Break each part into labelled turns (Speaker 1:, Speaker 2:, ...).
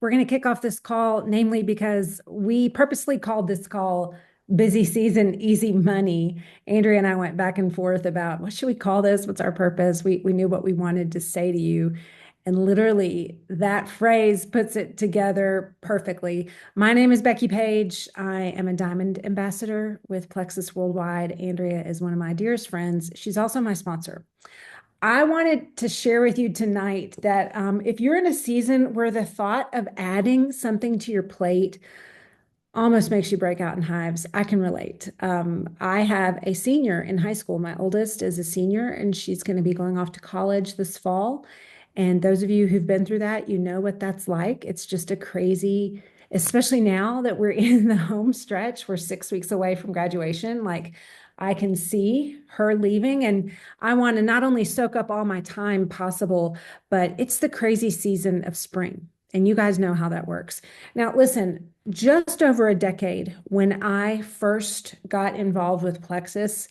Speaker 1: We're going to kick off this call, namely because we purposely called this call Busy Season, Easy Money. Andrea and I went back and forth about what should we call this? What's our purpose? We knew what we wanted to say to you. And literally, that phrase puts it together perfectly. My name is Becky Page. I am a Diamond Ambassador with Plexus Worldwide. Andrea is one of my dearest friends. She's also my sponsor. I wanted to share with you tonight that if you're in a season where the thought of adding something to your plate almost makes you break out in hives, I can relate. I have a senior in high school. My oldest is a senior, and she's going to be going off to college this fall. And those of you who've been through that, you know what that's like. It's just a crazy, especially now that we're in the home stretch, we're 6 weeks away from graduation. Like, I can see her leaving, and I want to not only soak up all my time possible, but it's the crazy season of spring. And you guys know how that works. Now, listen, just over a decade, when I first got involved with Plexus,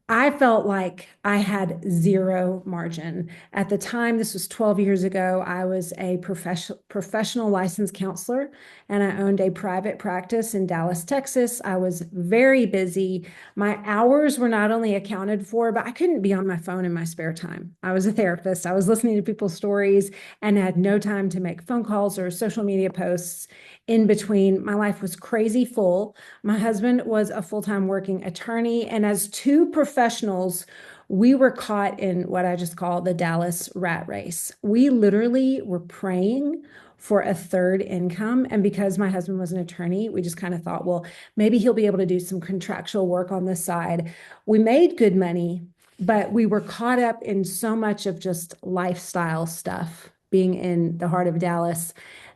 Speaker 1: I felt like I had zero margin. At the time, this was 12 years ago, I was a professional licensed counselor and I owned a private practice in Dallas, Texas. I was very busy. My hours were not only accounted for, but I couldn't be on my phone in my spare time. I was a therapist. I was listening to people's stories and had no time to make phone calls or social media posts in between. My life was crazy full. My husband was a full-time working attorney, and as two professionals, we were caught in what I just call the Dallas rat race. We literally were praying for a third income. And because my husband was an attorney, we just kind of thought, well, maybe he'll be able to do some contractual work on the side. We made good money, but we were caught up in so much of just lifestyle stuff being in the heart of Dallas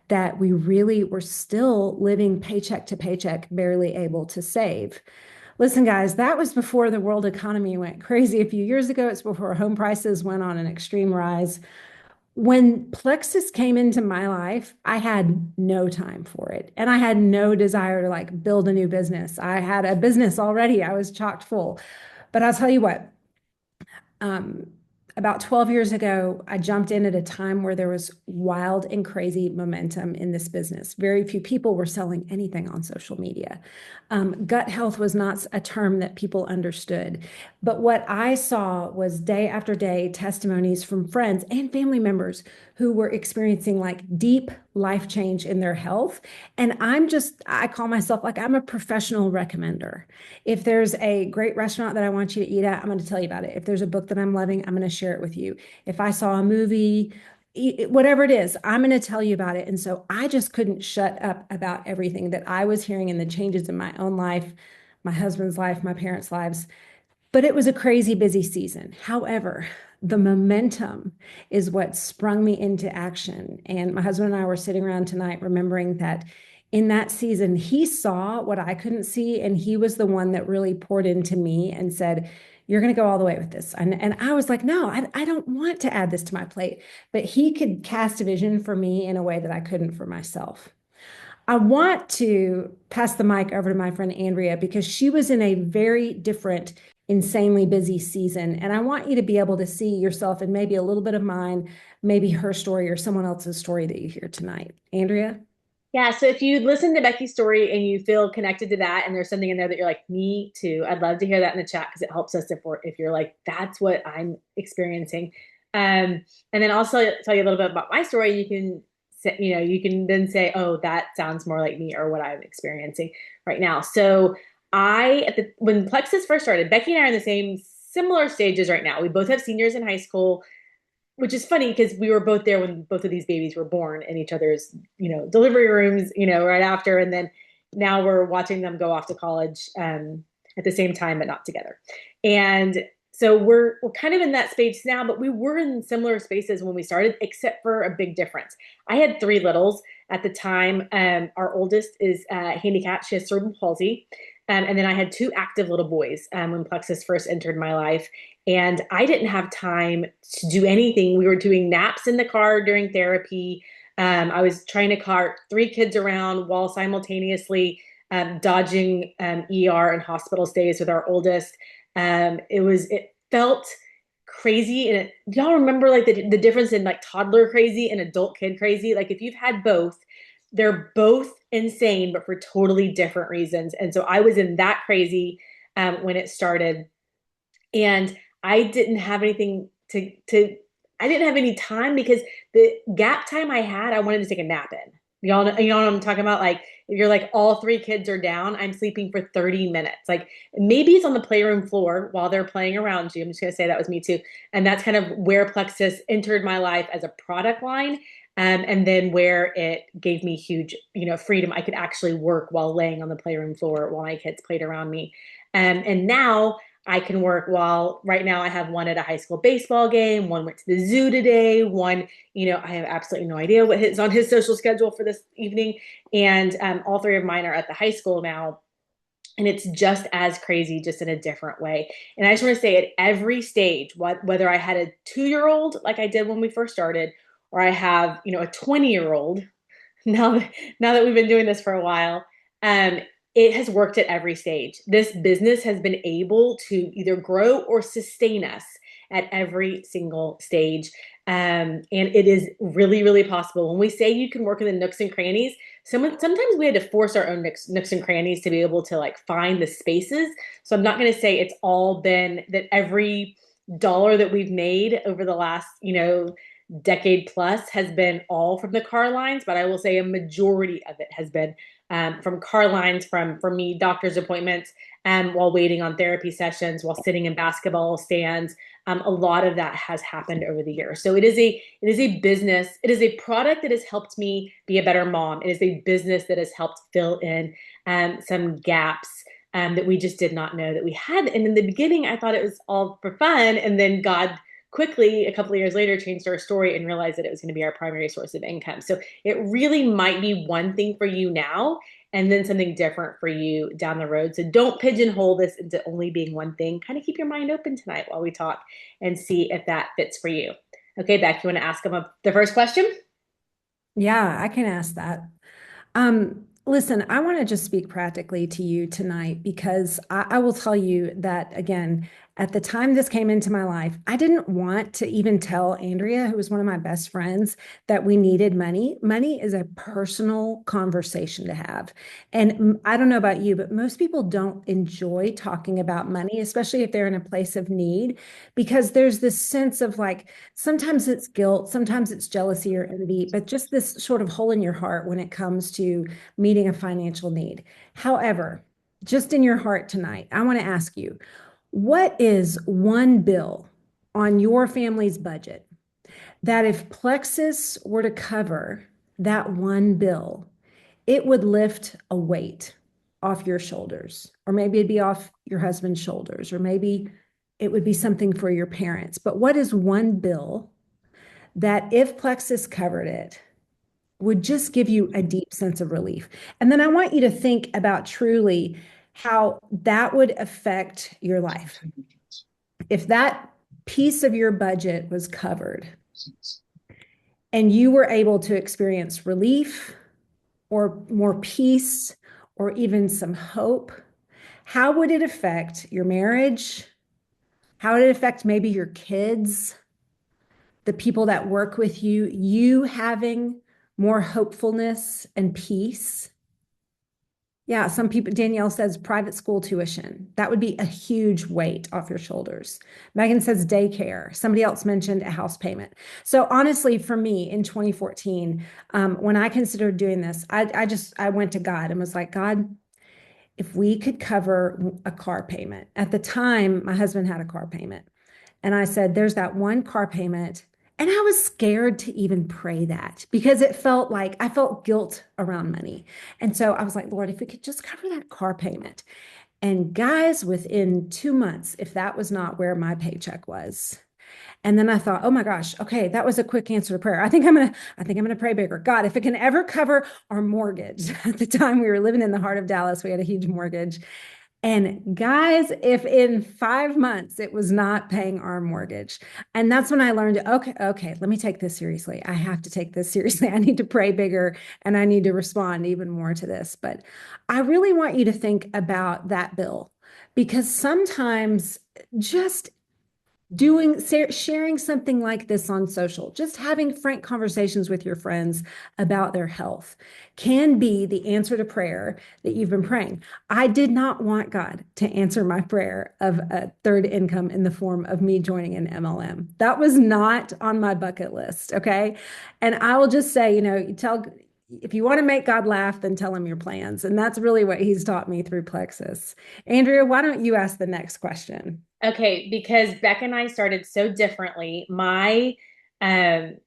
Speaker 1: that we really were still living paycheck to paycheck, barely able to save. Listen, guys, that was before the world economy went crazy a few years ago. It's before home prices went on an extreme rise. When Plexus came into my life, I had no time for it. And I had no desire to like build a new business. I had a business already. I was chocked full. But I'll tell you what, um, about 12 years ago, I jumped in at a time where there was wild and crazy momentum in this business. Very few people were selling anything on social media. Gut health was not a term that people understood. But what I saw was day after day testimonies from friends and family members who were experiencing like deep life change in their health. And I call myself like I'm a professional recommender. If there's a great restaurant that I want you to eat at, I'm going to tell you about it. If there's a book that I'm loving, I'm going to share it with you. If I saw a movie, whatever it is, I'm going to tell you about it. And so I just couldn't shut up about everything that I was hearing and the changes in my own life, my husband's life, my parents' lives. But it was a crazy busy season. However, the momentum is what sprung me into action. And my husband and I were sitting around tonight remembering that in that season, he saw what I couldn't see. And he was the one that really poured into me and said, you're going to go all the way with this. And I was like, no, I don't want to add this to my plate. But he could cast a vision for me in a way that I couldn't for myself. I want to pass the mic over to my friend Andrea because she was in a very different, insanely busy season. And I want you to be able to see yourself in maybe a little bit of mine, maybe her story or someone else's story that you hear tonight. Andrea?
Speaker 2: Yeah, so if you listen to Becky's story and you feel connected to that and there's something in there that you're like, me too, I'd love to hear that in the chat because it helps us if you're like, that's what I'm experiencing. And then also tell you a little bit about my story. You can say, you can then say, oh, that sounds more like me or what I'm experiencing right now. So when Plexus first started, Becky and I are in the same similar stages right now. We both have seniors in high school, which is funny because we were both there when both of these babies were born in each other's, delivery rooms, right after. And then now we're watching them go off to college at the same time, but not together. And so we're kind of in that space now, but we were in similar spaces when we started, except for a big difference. I had three littles at the time. Our oldest is handicapped. She has cerebral palsy. And then I had two active little boys when Plexus first entered my life. And I didn't have time to do anything. We were doing naps in the car during therapy. I was trying to cart three kids around while simultaneously dodging ER and hospital stays with our oldest. It felt crazy and y'all remember like the difference in like toddler crazy and adult kid crazy? Like if you've had both, they're both insane, but for totally different reasons. And so I was in that crazy when it started, and I didn't have anything to I didn't have any time because the gap time I had, I wanted to take a nap in. You know what I'm talking about? Like if you're like all three kids are down, I'm sleeping for 30 minutes. Like maybe it's on the playroom floor while they're playing around you. I'm just gonna say that was me too. And that's kind of where Plexus entered my life as a product line. And then where it gave me huge, freedom. I could actually work while laying on the playroom floor while my kids played around me. And now I can work while right now I have one at a high school baseball game, one went to the zoo today, one, I have absolutely no idea what is on his social schedule for this evening. And all three of mine are at the high school now. And it's just as crazy, just in a different way. And I just want to say at every stage, whether I had a 2-year-old like I did when we first started, or I have, a 20-year-old now now that we've been doing this for a while, um, it has worked at every stage. This business has been able to either grow or sustain us at every single stage. And it is really, really possible. When we say you can work in the nooks and crannies, sometimes we had to force our own nooks and crannies to be able to like find the spaces. So I'm not going to say it's all been that every dollar that we've made over the last, decade plus has been all from the car lines, but I will say a majority of it has been from car lines, from for me, doctor's appointments, while waiting on therapy sessions, while sitting in basketball stands. A lot of that has happened over the years. So it is a business. It is a product that has helped me be a better mom. It is a business that has helped fill in some gaps that we just did not know that we had. And in the beginning, I thought it was all for fun, and then God quickly, a couple of years later, changed our story and realized that it was going to be our primary source of income. So it really might be one thing for you now and then something different for you down the road. So don't pigeonhole this into only being one thing. Kind of keep your mind open tonight while we talk and see if that fits for you. Okay, Beck, you want to ask them the first question?
Speaker 1: Yeah, I can ask that. Listen, I want to just speak practically to you tonight because I will tell you that again, at the time this came into my life, I didn't want to even tell Andrea, who was one of my best friends, that we needed money. Money is a personal conversation to have. And I don't know about you, but most people don't enjoy talking about money, especially if they're in a place of need, because there's this sense of like, sometimes it's guilt, sometimes it's jealousy or envy, but just this sort of hole in your heart when it comes to meeting a financial need. However, just in your heart tonight, I want to ask you, what is one bill on your family's budget that if Plexus were to cover that one bill, it would lift a weight off your shoulders, or maybe it'd be off your husband's shoulders, or maybe it would be something for your parents. But what is one bill that if Plexus covered it, would just give you a deep sense of relief? And then I want you to think about truly how that would affect your life. If that piece of your budget was covered and you were able to experience relief or more peace or even some hope, how would it affect your marriage? How would it affect maybe your kids, the people that work with you having more hopefulness and peace? Yeah, some people, Danielle says private school tuition. That would be a huge weight off your shoulders. Megan says daycare. Somebody else mentioned a house payment. So honestly, for me in 2014, when I considered doing this, I went to God and was like, God, if we could cover a car payment. At the time, my husband had a car payment. And I said, there's that one car payment. And I was scared to even pray that because it felt like I felt guilt around money. And so I was like, Lord, if we could just cover that car payment. And guys, within 2 months, if that was not where my paycheck was. And then I thought, oh my gosh, okay, that was a quick answer to prayer. I think I'm gonna pray bigger. God, if it can ever cover our mortgage. At the time we were living in the heart of Dallas, we had a huge mortgage. And guys, if in 5 months it was not paying our mortgage, and that's when I learned, okay, let me take this seriously. I have to take this seriously. I need to pray bigger and I need to respond even more to this. But I really want you to think about that bill because sometimes just Sharing something like this on social, just having frank conversations with your friends about their health can be the answer to prayer that you've been praying. I did not want God to answer my prayer of a third income in the form of me joining an MLM. That was not on my bucket list. Okay. And I will just say, if you want to make God laugh, then tell him your plans. And that's really what he's taught me through Plexus. Andrea, why don't you ask the next question?
Speaker 2: Okay, because Beck and I started so differently. Um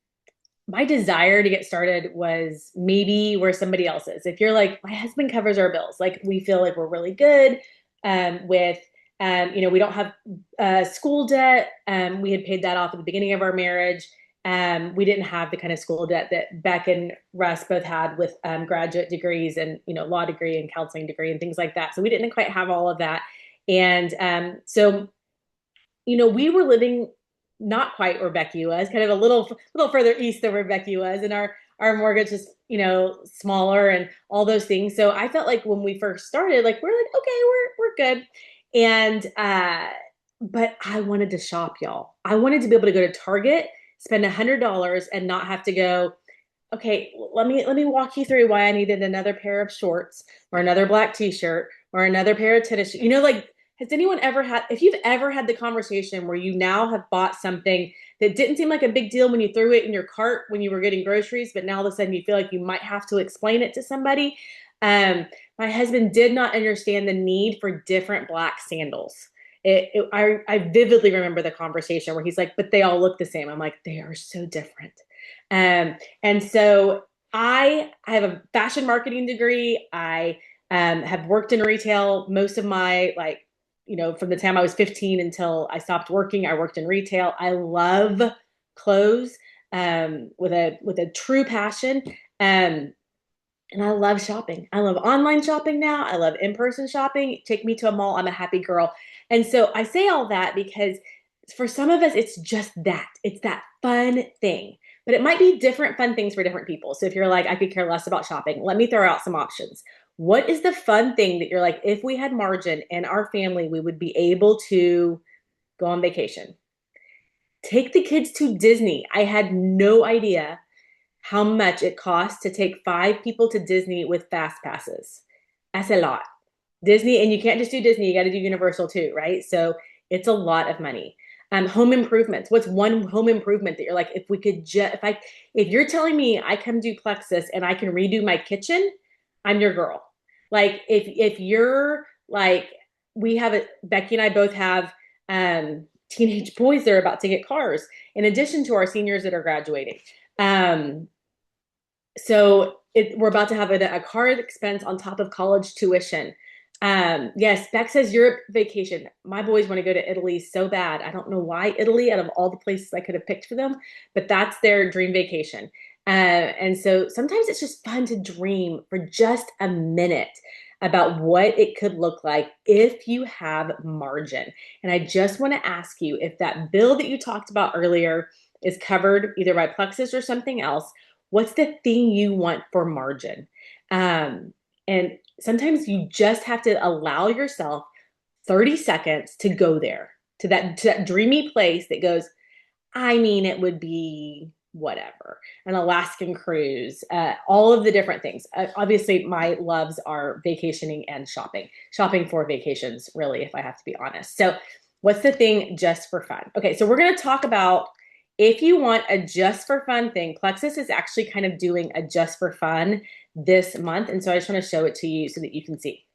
Speaker 2: my desire to get started was maybe where somebody else is. If you're like, my husband covers our bills, like we feel like we're really good with, we don't have school debt. We had paid that off at the beginning of our marriage. We didn't have the kind of school debt that Beck and Russ both had with graduate degrees and, law degree and counseling degree and things like that. So we didn't quite have all of that. And we were living not quite where Becky was, kind of a little further east than where Becky was, and our mortgage was, smaller and all those things. So I felt like when we first started, like we're like, okay, we're good. And but I wanted to shop, y'all. I wanted to be able to go to Target, spend $100 and not have to go, okay, let me walk you through why I needed another pair of shorts or another black t-shirt or another pair of tennis shoes. Like, has anyone ever had, if you've ever had the conversation where you now have bought something that didn't seem like a big deal when you threw it in your cart when you were getting groceries, but now all of a sudden you feel like you might have to explain it to somebody? My husband did not understand the need for different black sandals. I vividly remember the conversation where he's like, but they all look the same. I'm like, they are so different. And so I have a fashion marketing degree. I have worked in retail most of my from the time I was 15 until I stopped working. I worked in retail. I love clothes with a true passion. Um, and I love shopping. I love online shopping now. I love in-person shopping. Take me to a mall. I'm a happy girl. And so I say all that because for some of us, it's just that. It's that fun thing. But it might be different fun things for different people. So if you're like, I could care less about shopping, let me throw out some options. What is the fun thing that you're like, if we had margin in our family, we would be able to go on vacation? Take the kids to Disney. I had no idea how much it costs to take 5 people to Disney with fast passes. That's a lot. Disney, and you can't just do Disney, you got to do Universal too, right? So it's a lot of money. Home improvements. What's one home improvement that you're like, if we could just, if you're telling me I come do Plexus and I can redo my kitchen, I'm your girl. Like if you're like, Becky and I both have teenage boys that are about to get cars, in addition to our seniors that are graduating. Um, we're about to have a car expense on top of college tuition. Yes, Beck says Europe vacation. My boys want to go to Italy so bad. I don't know why Italy, out of all the places I could have picked for them, but that's their dream vacation. And so sometimes it's just fun to dream for just a minute about what it could look like if you have margin. And I just want to ask you if that bill that you talked about earlier is covered either by Plexus or something else. What's the thing you want for margin? And sometimes you just have to allow yourself 30 seconds to go there, to that dreamy place that goes, I mean, it would be whatever, an Alaskan cruise, all of the different things. Obviously, my loves are vacationing and shopping for vacations, really, if I have to be honest. So, what's the thing just for fun? Okay, so we're going to talk about if you want a just for fun thing. Plexus is actually kind of doing a just for fun this month. And so I just want to show it to you so that you can see.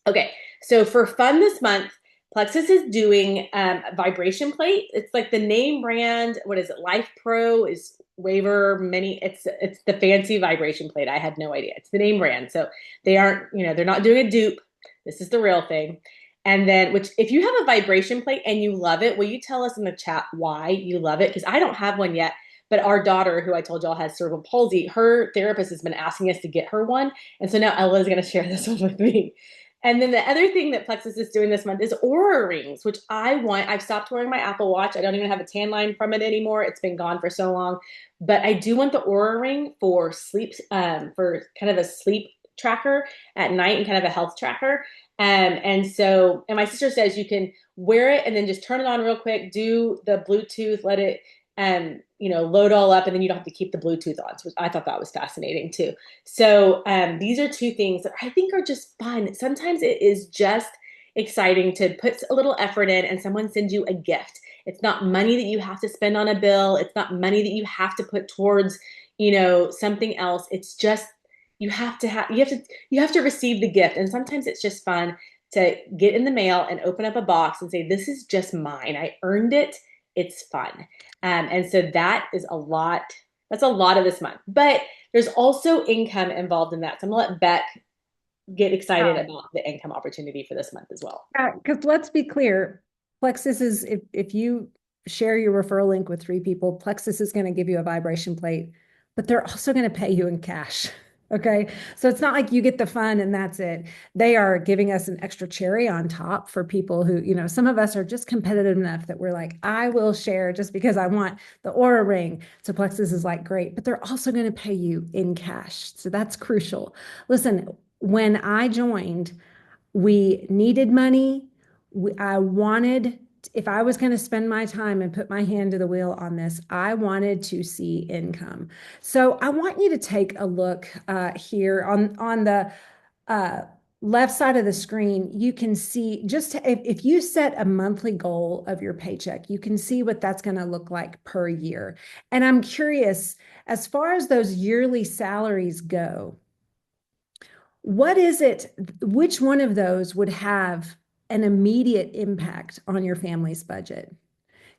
Speaker 2: Okay, so for fun this month, Plexus is doing a vibration plate. It's like the name brand. What is it? Life Pro is Waver Mini. It's the fancy vibration plate. I had no idea. It's the name brand. So they aren't, they're not doing a dupe. This is the real thing. And then, which if you have a vibration plate and you love it, will you tell us in the chat why you love it? Because I don't have one yet. But our daughter, who I told y'all has cerebral palsy, her therapist has been asking us to get her one. And so now Ella's going to share this one with me. And then the other thing that Plexus is doing this month is Aura rings, which I want. I've stopped wearing my Apple Watch. I don't even have a tan line from it anymore. It's been gone for so long. But I do want the Aura ring for sleep, for kind of a sleep tracker at night and kind of a health tracker. And my sister says you can wear it and then just turn it on real quick, do the Bluetooth, let it, load all up, and then you don't have to keep the Bluetooth on. So I thought that was fascinating too. So these are two things that I think are just fun. Sometimes it is just exciting to put a little effort in and someone sends you a gift. It's not money that you have to spend on a bill. It's not money that you have to put towards, something else. It's just you have to receive the gift. And sometimes it's just fun to get in the mail and open up a box and say, this is just mine. I earned it. It's fun. And so that is a lot. That's a lot of this month. But there's also income involved in that. So I'm gonna let Beck get excited about the income opportunity for this month as well.
Speaker 1: Because let's be clear, Plexus is if you share your referral link with three people, Plexus is going to give you a vibration plate, but they're also going to pay you in cash. Okay. So it's not like you get the fun and that's it. They are giving us an extra cherry on top for people who, some of us are just competitive enough that we're like, I will share just because I want the Aura ring. So Plexus is like, great, but they're also going to pay you in cash. So that's crucial. Listen, when I joined, we needed money. I wanted, if I was going to spend my time and put my hand to the wheel on this, I wanted to see income. So I want you to take a look here on the uh, left side of the screen. You can see if you set a monthly goal of your paycheck, you can see what that's going to look like per year. And I'm curious, as far as those yearly salaries go, what is it, which one of those would have an immediate impact on your family's budget?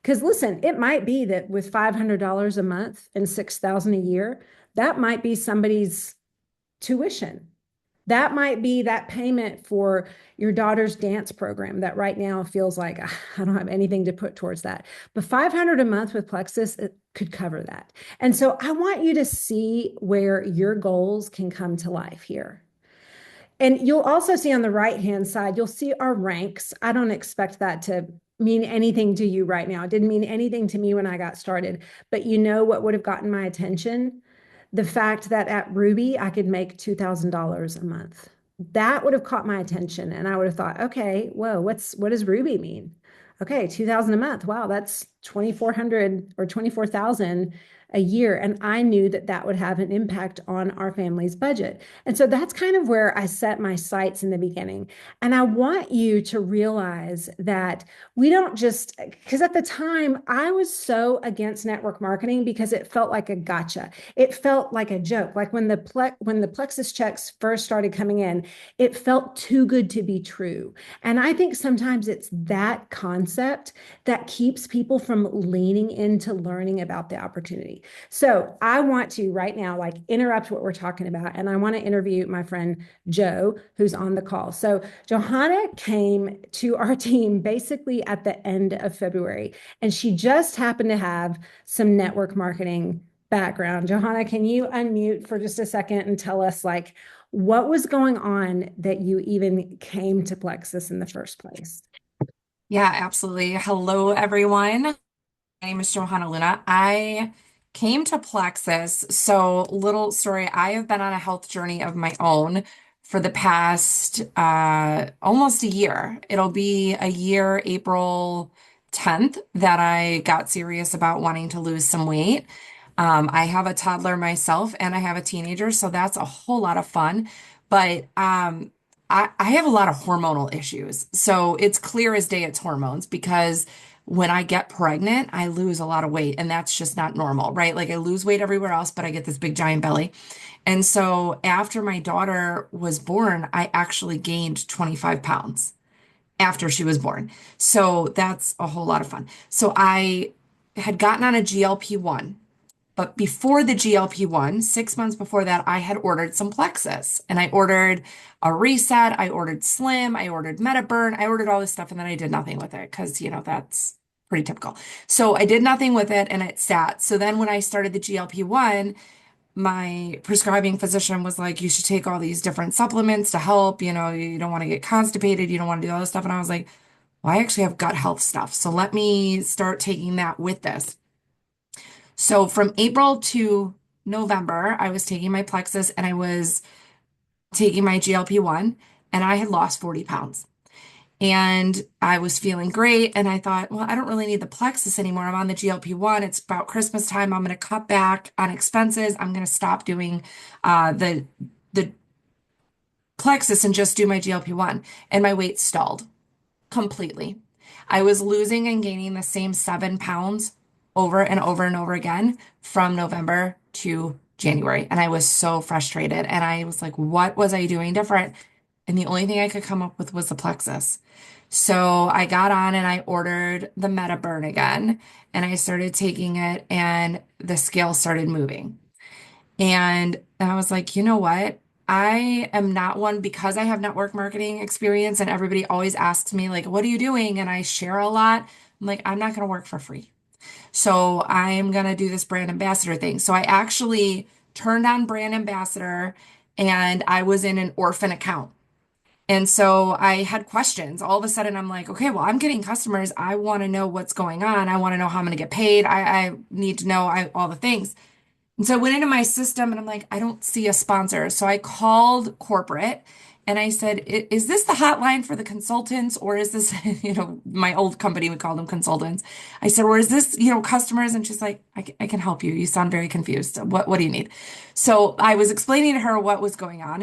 Speaker 1: Because listen, it might be that with $500 a month and $6,000 a year, that might be somebody's tuition. That might be that payment for your daughter's dance program that right now feels like I don't have anything to put towards that. But 500 a month with Plexus, it could cover that. And so I want you to see where your goals can come to life here. And you'll also see on the right-hand side, you'll see our ranks. I don't expect that to mean anything to you right now. It didn't mean anything to me when I got started, but you know what would have gotten my attention? The fact that at Ruby, I could make $2,000 a month. That would have caught my attention. And I would have thought, okay, whoa, what does Ruby mean? Okay, 2000 a month. Wow, that's 2,400 or 24,000 a year. And I knew that that would have an impact on our family's budget. And so that's kind of where I set my sights in the beginning. And I want you to realize that we don't just, because at the time I was so against network marketing because it felt like a gotcha. It felt like a joke. Like when the Plexus checks first started coming in, it felt too good to be true. And I think sometimes it's that concept that keeps people from leaning into learning about the opportunity. So I want to right now, like interrupt what we're talking about. And I want to interview my friend Joe, who's on the call. So Johanna came to our team basically at the end of February, and she just happened to have some network marketing background. Johanna, can you unmute for just a second and tell us like what was going on that you even came to Plexus in the first place?
Speaker 3: Yeah, absolutely. Hello, everyone. My name is Johanna Luna. I came to Plexus. So, little story, I have been on a health journey of my own for the past almost a year. It'll be a year, April 10th, that I got serious about wanting to lose some weight. I have a toddler myself and I have a teenager, so that's a whole lot of fun. But I have a lot of hormonal issues. So it's clear as day it's hormones because when I get pregnant, I lose a lot of weight and that's just not normal, right? Like I lose weight everywhere else, but I get this big giant belly. And so after my daughter was born, I actually gained 25 pounds after she was born. So that's a whole lot of fun. So I had gotten on a GLP-1. But before the GLP-1, 6 months before that, I had ordered some Plexus and I ordered a reset. I ordered Slim. I ordered MetaBurn. I ordered all this stuff and then I did nothing with it because, that's pretty typical. So I did nothing with it and it sat. So then when I started the GLP-1, my prescribing physician was like, you should take all these different supplements to help. You don't want to get constipated. You don't want to do all this stuff. And I was like, well, I actually have gut health stuff. So let me start taking that with this. So from April to November, I was taking my Plexus and I was taking my GLP-1 and I had lost 40 pounds. And I was feeling great. And I thought, well, I don't really need the Plexus anymore. I'm on the GLP-1. It's about Christmas time. I'm going to cut back on expenses. I'm going to stop doing the Plexus and just do my GLP-1. And my weight stalled completely. I was losing and gaining the same 7 pounds over and over and over again from November to January. And I was so frustrated. And I was like, what was I doing different? And the only thing I could come up with was the Plexus. So I got on and I ordered the MetaBurn again. And I started taking it, and the scale started moving. And I was like, you know what? I am not one because I have network marketing experience and everybody always asks me, like, what are you doing? And I share a lot. I'm like, I'm not going to work for free. So I'm going to do this brand ambassador thing. So I actually turned on brand ambassador and I was in an orphan account. And so I had questions. All of a sudden, I'm like, okay, well, I'm getting customers. I want to know what's going on. I want to know how I'm going to get paid. I need to know all the things. And so I went into my system and I'm like, I don't see a sponsor. So I called corporate and I said, Is this the hotline for the consultants? Or is this, my old company, we called them consultants. I said, or is this, customers? And she's like, I can help you. You sound very confused. What do you need? So I was explaining to her what was going on.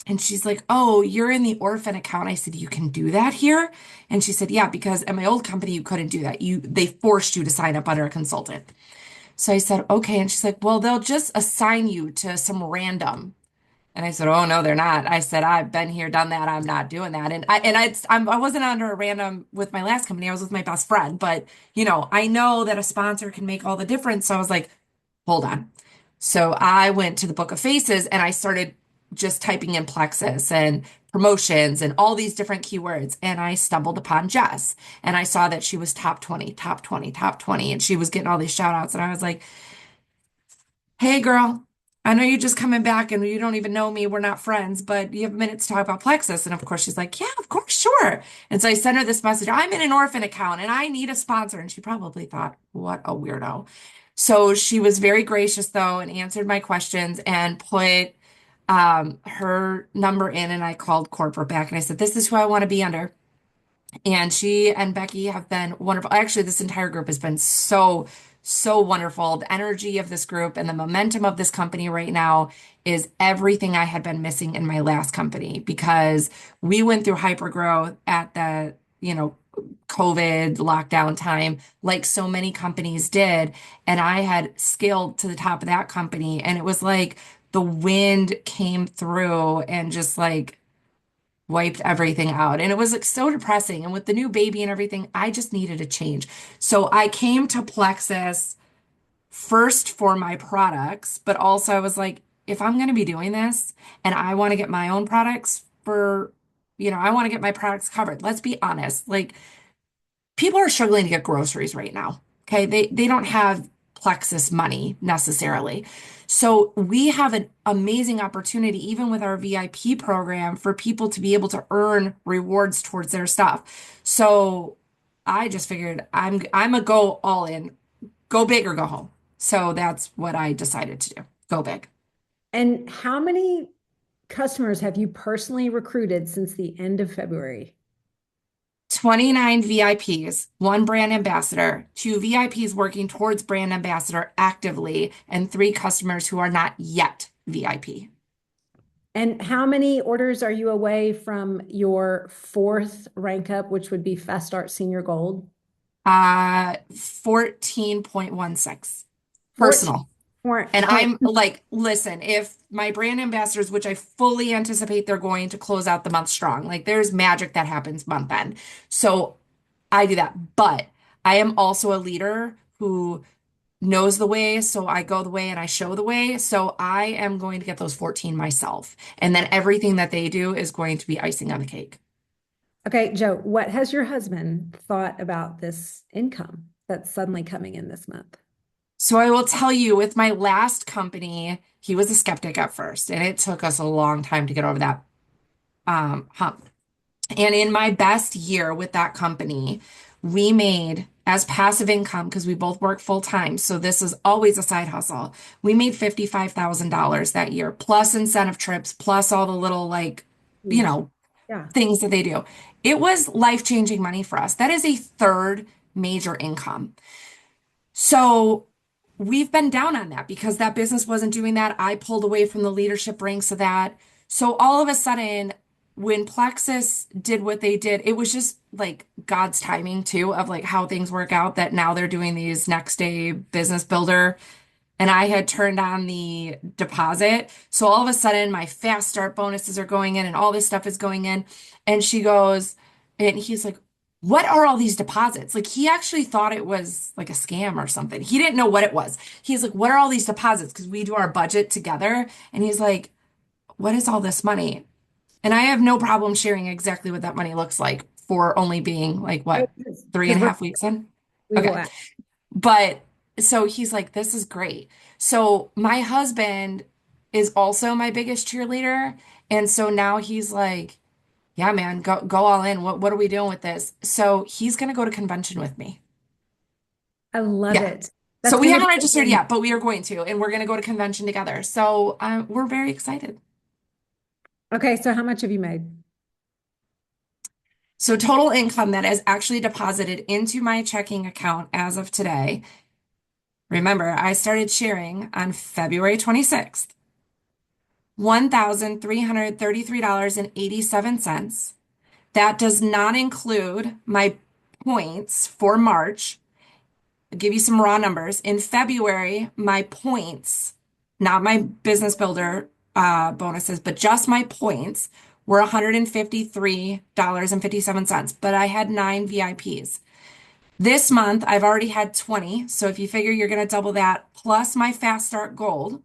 Speaker 3: And she's like, oh, you're in the orphan account. I said, you can do that here? And she said, yeah, because at my old company, you couldn't do that. They forced you to sign up under a consultant. So I said, okay. And she's like, well, they'll just assign you to some random. And I said, oh, no, they're not. I said, I've been here, done that. I'm not doing that. I wasn't under a random with my last company. I was with my best friend. But, I know that a sponsor can make all the difference. So I was like, hold on. So I went to the Book of Faces and I started just typing in Plexus and promotions and all these different keywords. And I stumbled upon Jess and I saw that she was top 20, top 20, top 20. And she was getting all these shout outs. And I was like, hey, girl, I know you're just coming back and you don't even know me. We're not friends, but you have a minute to talk about Plexus. And of course, she's like, yeah, of course, sure. And so I sent her this message. I'm in an orphan account and I need a sponsor. And she probably thought, what a weirdo. So she was very gracious, though, and answered my questions and put her number in. And I called corporate back and I said, this is who I want to be under. And she and Becky have been wonderful. Actually, this entire group has been so, so wonderful. The energy of this group and the momentum of this company right now is everything I had been missing in my last company because we went through hypergrowth at the, COVID lockdown time, like so many companies did. And I had scaled to the top of that company. And it was like the wind came through and just like wiped everything out. And it was like so depressing. And with the new baby and everything, I just needed a change. So I came to Plexus first for my products, but also I was like, if I'm going to be doing this and I want to get my own products I want to get my products covered. Let's be honest. Like people are struggling to get groceries right now. Okay. They don't have Plexus money necessarily. So we have an amazing opportunity, even with our VIP program, for people to be able to earn rewards towards their stuff. So I just figured I'm a go all in, go big or go home. So that's what I decided to do. Go big.
Speaker 1: And how many customers have you personally recruited since the end of February?
Speaker 3: 29 VIPs, one brand ambassador, two VIPs working towards brand ambassador actively, and three customers who are not yet VIP.
Speaker 1: And how many orders are you away from your fourth rank up, which would be Fast Start Senior Gold?
Speaker 3: 14.16
Speaker 1: 14.
Speaker 3: personal. And I'm like, listen, if my brand ambassadors, which I fully anticipate they're going to close out the month strong, like there's magic that happens month end. So I do that. But I am also a leader who knows the way. So I go the way and I show the way. So I am going to get those 14 myself. And then everything that they do is going to be icing on the cake.
Speaker 1: Okay, Joe, what has your husband thought about this income that's suddenly coming in this month?
Speaker 3: So I will tell you, with my last company, he was a skeptic at first, and it took us a long time to get over that hump. And in my best year with that company, we made as passive income because we both work full time. So this is always a side hustle. We made $55,000 that year, plus incentive trips, plus all the little like, you
Speaker 1: Huge.
Speaker 3: know,
Speaker 1: Yeah.
Speaker 3: things that they do. It was life-changing money for us. That is a third major income. So we've been down on that because that business wasn't doing that. I pulled away from the leadership ranks of that. So all of a sudden, when Plexus did what they did, it was just like God's timing too, of like how things work out that now they're doing these next day business builder and I had turned on the deposit. So all of a sudden, my fast start bonuses are going in and all this stuff is going in. And she goes, and he's like, what are all these deposits? Like, he actually thought it was like a scam or something. He didn't know what it was. He's like, what are all these deposits? Because we do our budget together. And he's like, what is all this money? And I have no problem sharing exactly what that money looks like for only being like, what, three
Speaker 1: Because
Speaker 3: and a half weeks in?
Speaker 1: we will
Speaker 3: Okay.
Speaker 1: ask.
Speaker 3: But so he's like, this is great. So my husband is also my biggest cheerleader. And so now he's like, yeah, man, go all in. What are we doing with this? So he's gonna go to convention with me.
Speaker 1: I love
Speaker 3: Yeah.
Speaker 1: it.
Speaker 3: So
Speaker 1: That's
Speaker 3: we
Speaker 1: going to
Speaker 3: haven't
Speaker 1: be
Speaker 3: registered yet, but we are going to, and we're gonna go to convention together. So we're very excited.
Speaker 1: okay. So how much have you made?
Speaker 3: So total income that is actually deposited into my checking account as of today. Remember, I started sharing on February 26th. $1,333.87. That does not include my points for March. I'll give you some raw numbers. In February, my points, not my business builder bonuses, but just my points were $153.57, but I had 9 VIPs. This month, I've already had 20. So if you figure you're going to double that, plus my Fast Start Gold,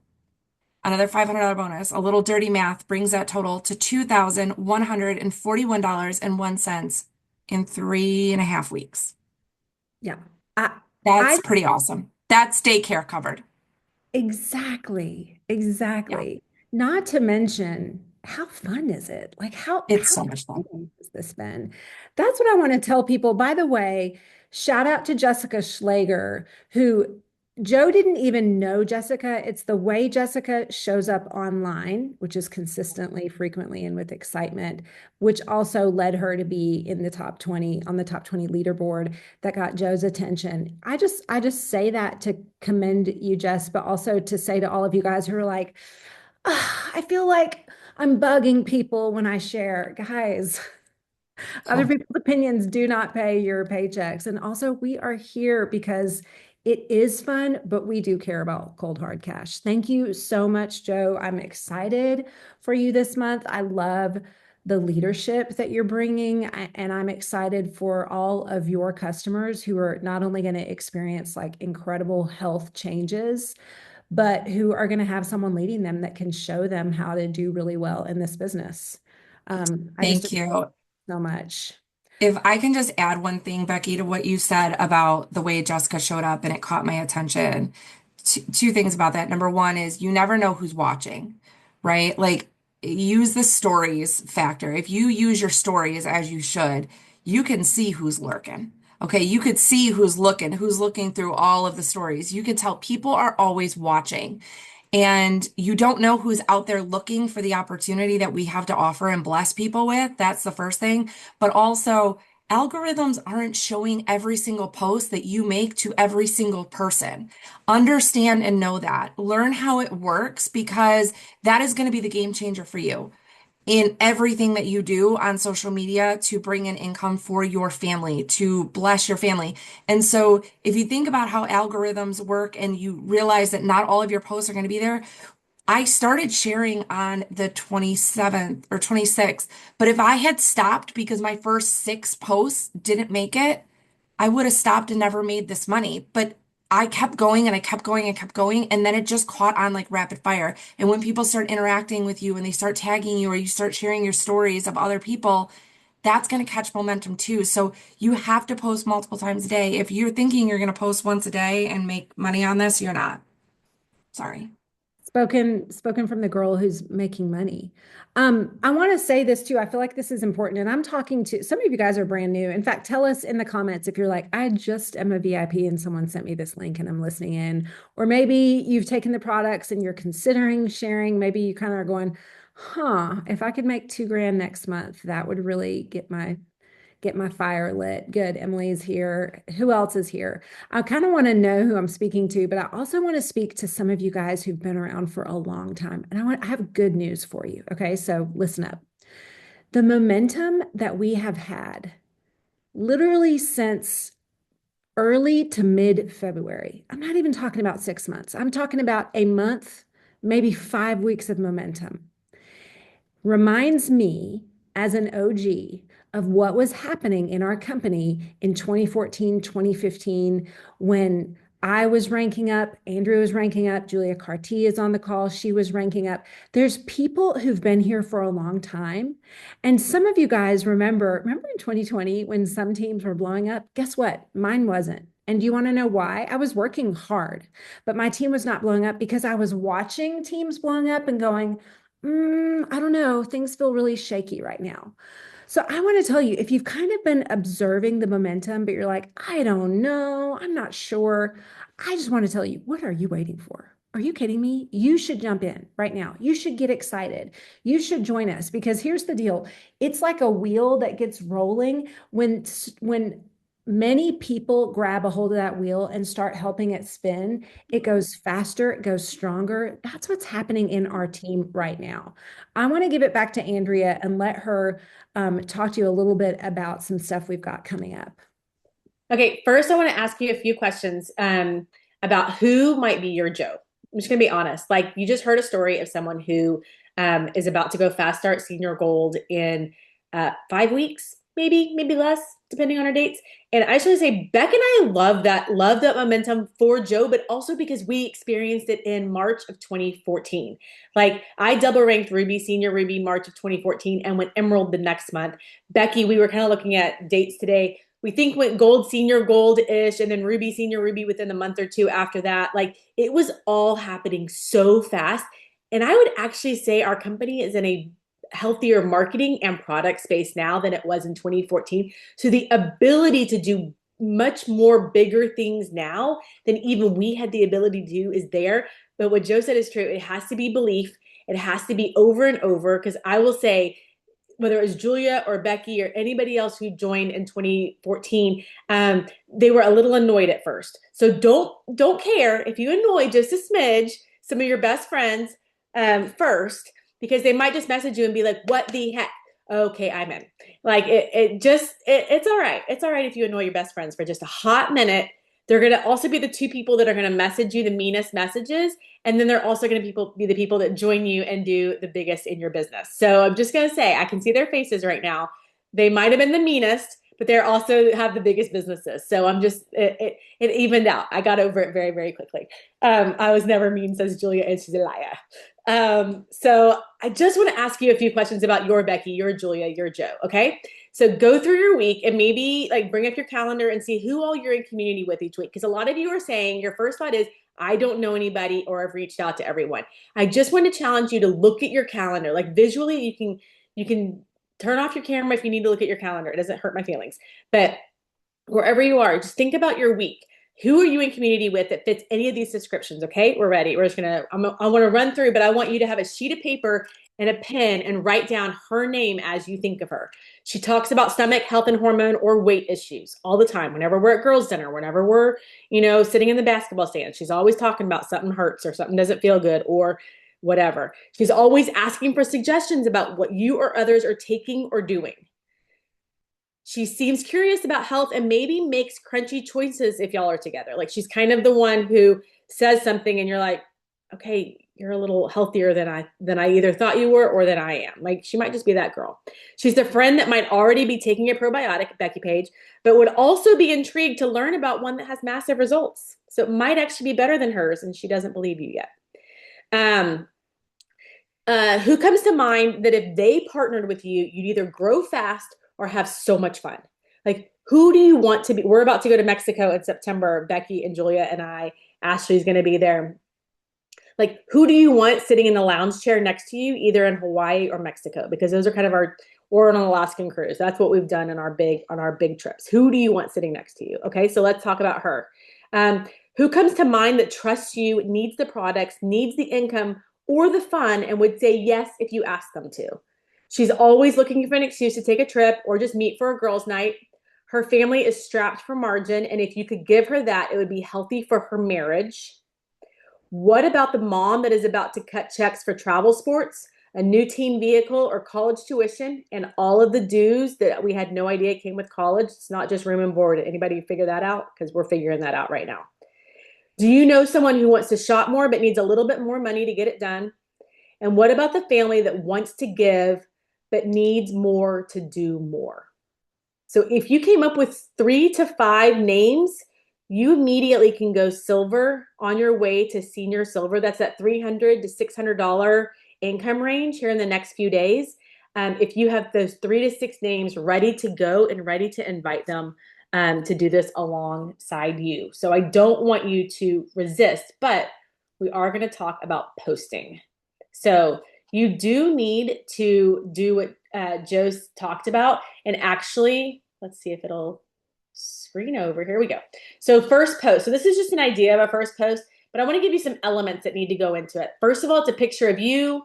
Speaker 3: another $500 bonus, a little dirty math brings that total to $2,141.01 in 3.5 weeks.
Speaker 1: Yeah. I,
Speaker 3: That's
Speaker 1: I
Speaker 3: pretty awesome. That's daycare covered.
Speaker 1: exactly,
Speaker 3: Yeah,
Speaker 1: exactly. Not to mention, how fun is it? Like
Speaker 3: it's
Speaker 1: how
Speaker 3: so much fun.
Speaker 1: exciting has this been? That's what I want to tell people. By the way, shout out to Jessica Schlager, who Joe didn't even know Jessica. It's the way Jessica shows up online, which is consistently, frequently, and with excitement, which also led her to be in the top 20 on the top 20 leaderboard that got Joe's attention. I just say that to commend you, Jess, but also to say to all of you guys who are like, "Ah, I feel like I'm bugging people when I share." Guys, other
Speaker 3: Oh,
Speaker 1: people's opinions do not pay your paychecks. And also, we are here because it is fun, but we do care about cold hard cash. Thank you so much, Joe. I'm excited for you this month. I love the leadership that you're bringing, and I'm excited for all of your customers who are not only going to experience like incredible health changes, but who are going to have someone leading them that can show them how to do really well in this business. I just
Speaker 3: thank
Speaker 1: appreciate
Speaker 3: you.
Speaker 1: it so much.
Speaker 3: If I can just add one thing, Becky, to what you said about the way Jessica showed up and it caught my attention. Two things about that. Number one is you never know who's watching, right? Like use the stories factor. If you use your stories as you should, you can see who's lurking. Okay, you could see who's looking through all of the stories. You can tell people are always watching. And you don't know who's out there looking for the opportunity that we have to offer and bless people with. That's the first thing. But also, algorithms aren't showing every single post that you make to every single person. Understand and know that. Learn how it works because that is going to be the game changer for you in everything that you do on social media to bring in income for your family, to bless your family. And so if you think about how algorithms work and you realize that not all of your posts are going to be there, I started sharing on the 27th or 26th, but if I had stopped because my first 6 posts didn't make it, I would have stopped and never made this money. But I kept going and I kept going and kept going. And then it just caught on like rapid fire. And when people start interacting with you and they start tagging you or you start sharing your stories of other people, that's going to catch momentum too. So you have to post multiple times a day. If you're thinking you're going to post once a day and make money on this, you're not. Sorry.
Speaker 1: Spoken from the girl who's making money. I want to say this too. I feel like this is important, and I'm talking to some of you guys are brand new. In fact, tell us in the comments if you're like, I just am a VIP and someone sent me this link and I'm listening in, or maybe you've taken the products and you're considering sharing. Maybe you kind of are going, huh, if I could make 2 grand next month, that would really get my fire lit. Good. Emily's here. Who else is here? I kind of want to know who I'm speaking to, but I also want to speak to some of you guys who've been around for a long time. And I have good news for you. Okay. So listen up. The momentum that we have had literally since early to mid February, I'm not even talking about 6 months, I'm talking about a month, maybe 5 weeks of momentum reminds me as an OG of what was happening in our company in 2014, 2015, when I was ranking up, Andrew was ranking up, Julia Carty is on the call, she was ranking up. There's people who've been here for a long time. And some of you guys remember in 2020 when some teams were blowing up? Guess what? Mine wasn't. And do you want to know why? I was working hard, but my team was not blowing up because I was watching teams blowing up and going, I don't know. Things feel really shaky right now. So I want to tell you, if you've kind of been observing the momentum, but you're like, I don't know, I'm not sure. I just want to tell you, what are you waiting for? Are you kidding me? You should jump in right now. You should get excited. You should join us because here's the deal. It's like a wheel that gets rolling when many people grab a hold of that wheel and start helping it spin, it goes faster, it goes stronger. That's what's happening in our team right now. I want to give it back to Andrea and let her talk to you a little bit about some stuff we've got coming up.
Speaker 2: Okay, first I want to ask you a few questions about who might be your Joe. I'm just going to be honest. Like you just heard a story of someone who is about to go fast start senior gold in 5 weeks, maybe less, depending on our dates. And I just want to say, Beck and I love that momentum for Joe, but also because we experienced it in March of 2014. Like I double ranked Ruby, senior Ruby, March of 2014, and went Emerald the next month. Becky, we were kind of looking at dates today. We think went gold, senior gold-ish, and then Ruby, senior Ruby within a month or two after that. Like it was all happening so fast. And I would actually say our company is in a healthier marketing and product space now than it was in 2014. So the ability to do much more bigger things now than even we had the ability to do is there. But what Joe said is true. It has to be belief. It has to be over and over. Because I will say, whether it was Julia or Becky or anybody else who joined in 2014, they were a little annoyed at first. So don't care if you annoy just a smidge some of your best friends first, because they might just message you and be like, "What the heck?" Okay, I'm in. Like it's all right. It's all right if you annoy your best friends for just a hot minute. They're going to also be the two people that are going to message you the meanest messages. And then they're also going to be the people that join you and do the biggest in your business. So I'm just going to say, I can see their faces right now. They might have been the meanest, but they're also have the biggest businesses. So it evened out. I got over it very, very quickly. I was never mean, says Julia, and she's a liar. So I just want to ask you a few questions about your Becky, your Julia, your Joe. Okay. So go through your week and maybe like bring up your calendar and see who all you're in community with each week. Because a lot of you are saying your first thought is, I don't know anybody or I've reached out to everyone. I just want to challenge you to look at your calendar. Like visually, you can turn off your camera if you need to look at your calendar. It doesn't hurt my feelings. But wherever you are, just think about your week. Who are you in community with that fits any of these descriptions? Okay, we're ready. We're just I want to run through, but I want you to have a sheet of paper and a pen and write down her name as you think of her. She talks about stomach health and hormone or weight issues all the time. Whenever we're at girls' dinner, whenever we're, sitting in the basketball stand, she's always talking about something hurts or something doesn't feel good or whatever. She's always asking for suggestions about what you or others are taking or doing. She seems curious about health and maybe makes crunchy choices if y'all are together. Like she's kind of the one who says something and you're like, okay, you're a little healthier than I either thought you were or than I am. Like she might just be that girl. She's the friend that might already be taking a probiotic, Becky Page, but would also be intrigued to learn about one that has massive results. So it might actually be better than hers and she doesn't believe you yet. Who comes to mind that if they partnered with you, you'd either grow fast or have so much fun? Like, who do you want to be? We're about to go to Mexico in September. Becky and Julia and I, Ashley's going to be there. Like, who do you want sitting in the lounge chair next to you, either in Hawaii or Mexico? Because those are kind of or on an Alaskan cruise. That's what we've done on our big trips. Who do you want sitting next to you? Okay, so let's talk about her. Who comes to mind that trusts you, needs the products, needs the income or the fun, and would say yes if you ask them to? She's always looking for an excuse to take a trip or just meet for a girls' night. Her family is strapped for margin, and if you could give her that, it would be healthy for her marriage. What about the mom that is about to cut checks for travel sports, a new team vehicle, or college tuition, and all of the dues that we had no idea came with college? It's not just room and board. Anybody figure that out? Because we're figuring that out right now. Do you know someone who wants to shop more but needs a little bit more money to get it done? And what about the family that wants to give but needs more to do more? So if you came up with 3 to 5 names, you immediately can go silver on your way to senior silver. That's that $300 to $600 income range here in the next few days. If you have those 3 to 6 names ready to go and ready to invite them to do this alongside you. So I don't want you to resist, but we are going to talk about posting. So you do need to do what Joe's talked about. And actually, let's see if it'll screen over. Here we go. So first post. So this is just an idea of a first post, but I want to give you some elements that need to go into it. First of all, it's a picture of you,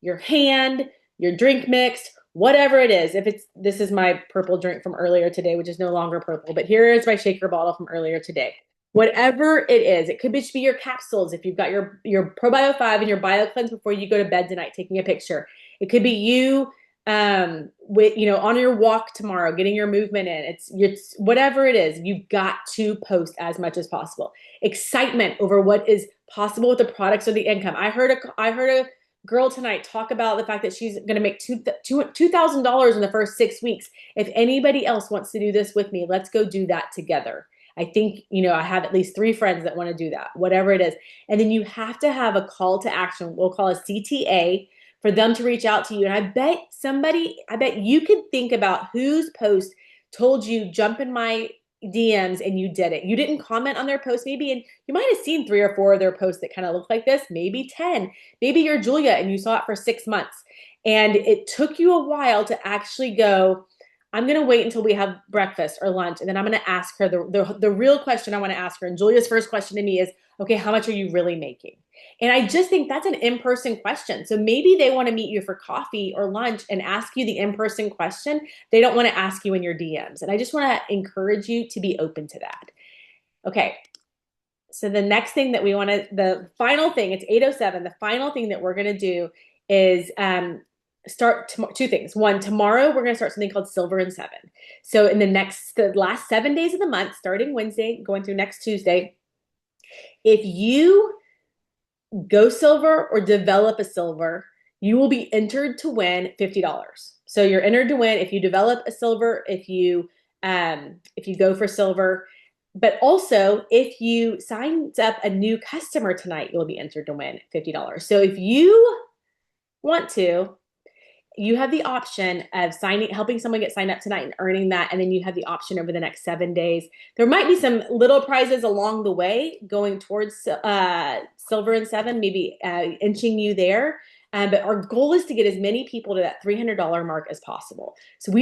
Speaker 2: your hand, your drink mix, whatever it is. This is my purple drink from earlier today, which is no longer purple, but here is my shaker bottle from earlier today. Whatever it is, it could just be your capsules. If you've got your ProBio 5 and your BioCleanse before you go to bed tonight, taking a picture. It could be you with, on your walk tomorrow, getting your movement in. It's whatever it is, you've got to post as much as possible. Excitement over what is possible with the products or the income. I heard a girl tonight talk about the fact that she's going to make $2,000 in the first 6 weeks. If anybody else wants to do this with me, let's go do that together. I think, I have at least 3 friends that want to do that, whatever it is. And then you have to have a call to action. We'll call a CTA for them to reach out to you. And I bet you could think about whose post told you jump in my DMs and you did it. You didn't comment on their post maybe, and you might have seen 3 or 4 of their posts that kind of look like this, maybe 10. Maybe you're Julia and you saw it for 6 months. And it took you a while to actually go, I'm going to wait until we have breakfast or lunch, and then I'm going to ask her the real question I want to ask her. And Julia's first question to me is, okay, how much are you really making? And I just think that's an in-person question. So maybe they want to meet you for coffee or lunch and ask you the in-person question. They don't want to ask you in your DMs. And I just want to encourage you to be open to that. Okay. So the next thing that the final thing, it's 8:07. The final thing that we're going to do is start 2 things. One, tomorrow we're going to start something called Silver and 7. So in the last 7 days of the month, starting Wednesday, going through next Tuesday, if you go silver or develop a silver, you will be entered to win $50. So you're entered to win if you develop a silver, if you go for silver, but also if you sign up a new customer tonight, you'll be entered to win $50. So if you want to, you have the option of helping someone get signed up tonight and earning that. And then you have the option over the next 7 days. There might be some little prizes along the way going towards Silver and 7, maybe inching you there. But our goal is to get as many people to that $300 mark as possible. So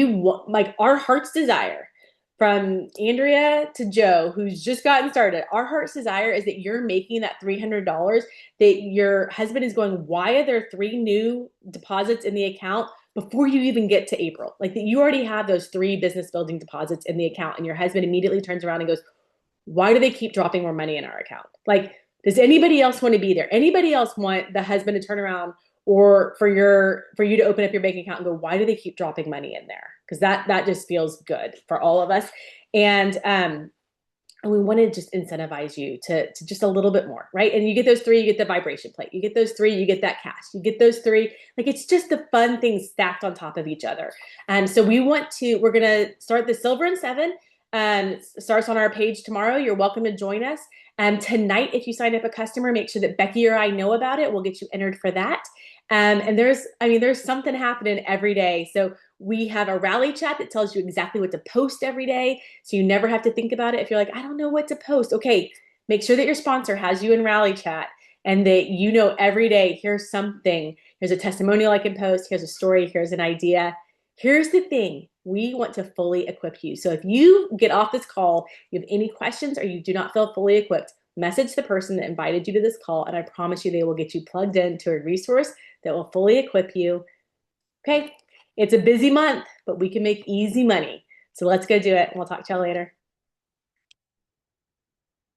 Speaker 2: our heart's desire, from Andrea to Joe, who's just gotten started, our heart's desire is that you're making that $300, that your husband is going, why are there 3 new deposits in the account before you even get to April? Like that you already have those 3 business building deposits in the account, and your husband immediately turns around and goes, why do they keep dropping more money in our account? Like, does anybody else want to be there? Anybody else want the husband to turn around or for you to open up your bank account and go, why do they keep dropping money in there? Because that just feels good for all of us. And we want to just incentivize you to just a little bit more, right? And you get those 3, you get the vibration plate. You get those 3, you get that cash. You get those 3. Like, it's just the fun things stacked on top of each other. So we're going to start the Silver and 7. Starts on our page tomorrow. You're welcome to join us. Tonight, if you sign up a customer, make sure that Becky or I know about it. We'll get you entered for that. And there's something happening every day. So we have a rally chat that tells you exactly what to post every day. So you never have to think about it. If you're like, I don't know what to post. Okay, make sure that your sponsor has you in rally chat. and that you know every day, here's something, here's a testimonial I can post, here's a story, here's an idea. Here's the thing, we want to fully equip you. So if you get off this call, you have any questions, or you do not feel fully equipped, message the person that invited you to this call, and I promise you they will get you plugged into a resource that will fully equip you. Okay, it's a busy month, but we can make easy money. So let's go do it, and we'll talk to y'all later.